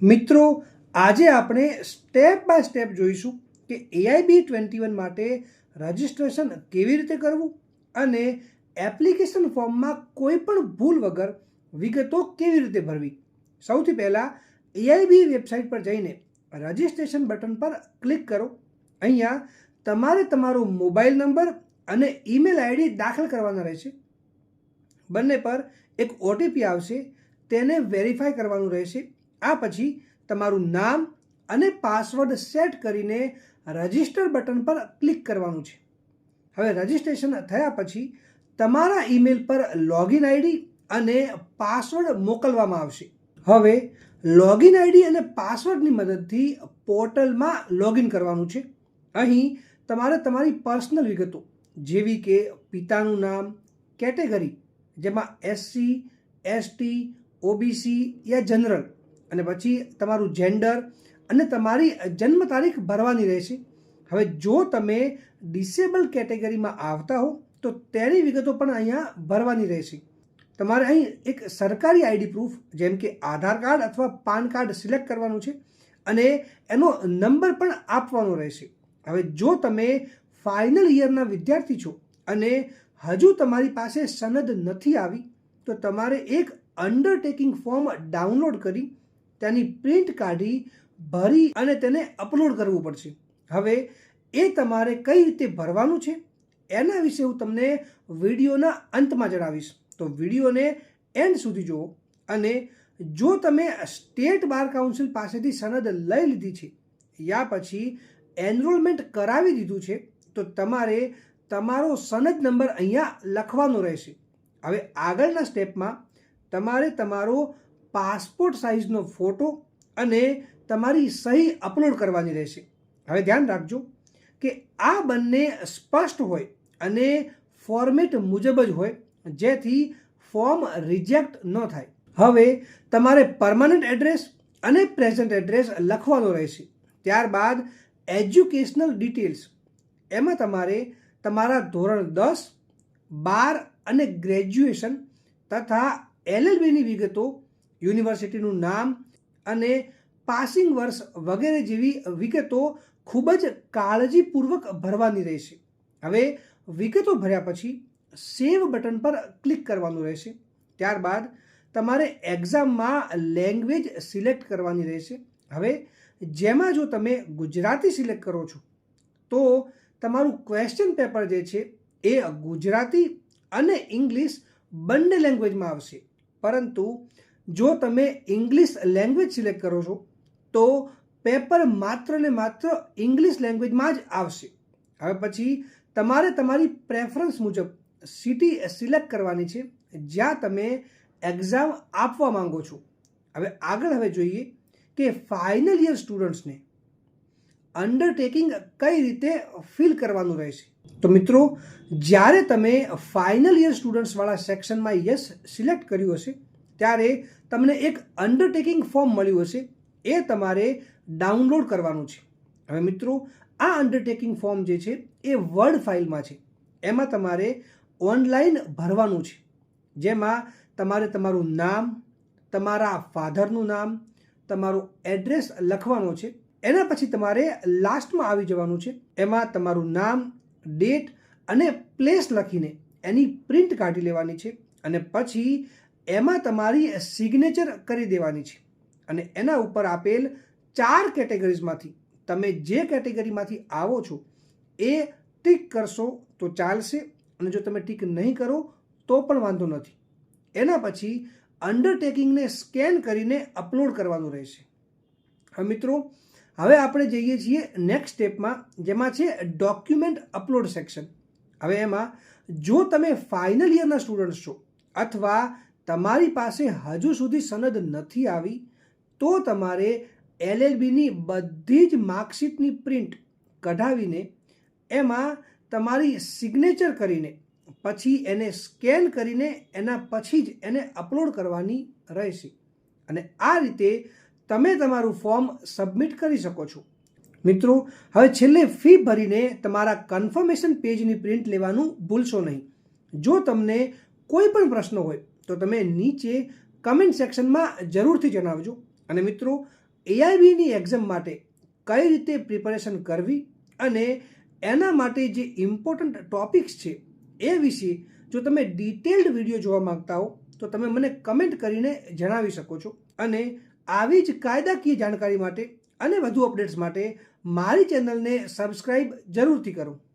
મિત્રો આજે આપણે સ્ટેપ બાય સ્ટેપ જોઈશું કે AIB21 માટે રજિસ્ટ્રેશન કેવી રીતે કરવું અને એપ્લિકેશન ફોર્મમાં કોઈ પણ ભૂલ વગર વિગતો કેવી રીતે ભરવી। સૌથી પહેલાં AIB વેબસાઇટ પર જઈને રજિસ્ટ્રેશન બટન પર ક્લિક કરો। અહીંયા તમારે તમારો મોબાઈલ નંબર અને ઈમેલ આઈડી દાખલ કરવાના રહેશે। બંને પર એક OTP આવશે, તેને વેરીફાઈ કરવાનું રહેશે। આ પછી તમારું નામ અને પાસવર્ડ સેટ કરીને રજિસ્ટર બટન પર ક્લિક કરવાનું છે। હવે રજિસ્ટ્રેશન થયા પછી તમારા ઈમેલ પર લોગિન આઈડી અને પાસવર્ડ મોકલવામાં આવશે। હવે લોગિન આઈડી અને પાસવર્ડની મદદથી પોર્ટલમાં લોગિન કરવાનું છે। અહીં તમારે તમારી પર્સનલ વિગતો જેવી કે પિતાનું નામ, કેટેગરી જેમાં SC, ST, OBC યા જનરલ, અને પછી તમારું જેન્ડર અને તમારી જન્મ તારીખ ભરવાની રહેશે। હવે જો તમે ડિસેબલ કેટેગરીમાં આવતા હો તો તેની વિગતો પણ અહીંયા ભરવાની રહેશે। તમારે અહીં એક સરકારી આઈડી પ્રૂફ જેમ કે આધાર કાર્ડ અથવા પાન કાર્ડ સિલેક્ટ કરવાનું છે અને એનો નંબર પણ આપવાનો રહેશે। હવે જો તમે ફાઇનલ યરના વિદ્યાર્થી છો અને હજુ તમારી પાસે સનદ નથી આવી તો તમારે એક અંડરટેકિંગ ફોર્મ ડાઉનલોડ કરી તેની પ્રિન્ટ કાઢી ભરી અને તેને અપલોડ કરવું પડશે। હવે એ તમારે કઈ રીતે ભરવાનું છે એના વિશે હું તમને વિડીયોના અંતમાં જણાવીશ, તો વિડીયોને એન્ડ સુધી જુઓ। અને જો તમે સ્ટેટ બાર કાઉન્સિલ પાસેથી સનદ લઈ લીધી છે યા પછી એનરોલમેન્ટ કરાવી દીધું છે તો તમારે તમારો સનદ નંબર અહીંયા લખવાનો રહેશે। હવે આગળના સ્ટેપમાં તમારે તમારો પાસપોર્ટ સાઇઝનો ફોટો અને તમારી સહી અપલોડ કરવાની રહેશે। હવે ધ્યાન રાખજો કે આ બંને સ્પષ્ટ હોય અને ફોર્મેટ મુજબ જ હોય, જેથી ફોર્મ રિજેક્ટ ન થાય। હવે તમારે પરમનન્ટ એડ્રેસ અને પ્રેઝન્ટ એડ્રેસ લખવાનો રહેશે। ત્યારબાદ એજ્યુકેશનલ ડિટેલ્સ, એમાં તમારે તમારા ધોરણ 10, 12 અને ગ્રેજ્યુએશન તથા LLBની વિગતો, યુનિવર્સિટીનું નામ અને પાસિંગ વર્ષ વગેરે જેવી વિગતો ખૂબ જ કાળજીપૂર્વક ભરવાની રહેશે। હવે વિગતો ભર્યા પછી સેવ બટન પર ક્લિક કરવાનું રહેશે। ત્યારબાદ તમારે એક્ઝામમાં લેંગ્વેજ સિલેક્ટ કરવાની રહેશે। હવે જેમાં જો તમે ગુજરાતી સિલેક્ટ કરો છો તો તમારું ક્વેશ્ચન પેપર જે છે એ ગુજરાતી અને ઇંગ્લિશ બંને લેંગ્વેજમાં આવશે, પરંતુ જો તમે ઇંગ્લિશ લેંગ્વેજ સિલેક્ટ કરો છો તો પેપર માત્ર ને માત્ર ઇંગ્લિશ લેંગ્વેજમાં જ આવશે। હવે પછી તમારે તમારી પ્રેફરન્સ મુજબ સિટી સિલેક્ટ કરવાની છે જ્યાં તમે એક્ઝામ આપવા માંગો છો। હવે જોઈએ કે ફાઇનલ યર સ્ટુડન્ટ્સને અંડરટેકિંગ કઈ રીતે ફિલ કરવાનું રહેશે। તો મિત્રો, જ્યારે તમે ફાઇનલ યર સ્ટુડન્ટ્સવાળા સેક્શનમાં યસ સિલેક્ટ કર્યું હશે ત્યારે તમને એક અંડરટેકિંગ ફોર્મ મળ્યું હશે, એ તમારે ડાઉનલોડ કરવાનું છે। હવે મિત્રો, આ અંડરટેકિંગ ફોર્મ જે છે એ વર્ડ ફાઇલમાં છે, એમાં તમારે ઓનલાઈન ભરવાનું છે, જેમાં તમારે તમારું નામ, તમારા ફાધરનું નામ, તમારું એડ્રેસ લખવાનો છે। એના પછી તમારે લાસ્ટમાં આવી જવાનું છે, એમાં તમારું નામ, ડેટ અને પ્લેસ લખીને એની પ્રિન્ટ કાઢી લેવાની છે અને પછી એમાં તમારી સિગ્નેચર કરી દેવાની છે અને એના ઉપર આપેલ 4 કેટેગરીઝમાંથી તમે જે કેટેગરીમાંથી આવો છો એ ટિક કરશો તો ચાલશે, અને જો તમે ટિક નહીં કરો તો પણ વાંધો નથી। એના પછી અંડરટેકિંગને સ્કેન કરીને અપલોડ કરવાનું રહેશે। હવે મિત્રો, હવે આપણે જઈએ છીએ નેક્સ્ટ સ્ટેપમાં, જેમાં છે ડોક્યુમેન્ટ અપલોડ સેક્શન। હવે એમાં જો તમે ફાઇનલ યરના સ્ટુડન્ટ્સ છો અથવા તમારી પાસે હજુ સુધી સનદ નથી આવી તો તમારે LLBની બધી જ માર્કશીટની પ્રિન્ટ કઢાવીને એમાં તમારી સિગ્નેચર કરીને પછી એને સ્કેન કરીને એના પછી જ એને અપલોડ કરવાની રહેશે, અને આ રીતે તમે તમારું ફોર્મ સબમિટ કરી શકો છો। મિત્રો, હવે છેલ્લે ફી ભરીને તમારા કન્ફર્મેશન પેજની પ્રિન્ટ લેવાનું ભૂલશો નહીં। જો તમને કોઈ પણ પ્રશ્ન હોય તો તમે નીચે કમેન્ટ સેક્શનમાં જરૂરથી જણાવજો। અને મિત્રો, એઆઈબીની એક્ઝામ માટે કઈ રીતે પ્રિપેરેશન કરવી અને એના માટે જે ઇમ્પોર્ટન્ટ ટોપિક્સ છે એ વિશે જો તમે ડિટેલ્ડ વિડીયો જોવા માંગતા હો તો તમે મને કમેન્ટ કરીને જણાવી શકો છો. અને આવી જ કાયદાકીય જાણકારી માટે અને વધુ અપડેટ્સ માટે મારી ચેનલને સબસ્ક્રાઈબ જરૂરથી કરો.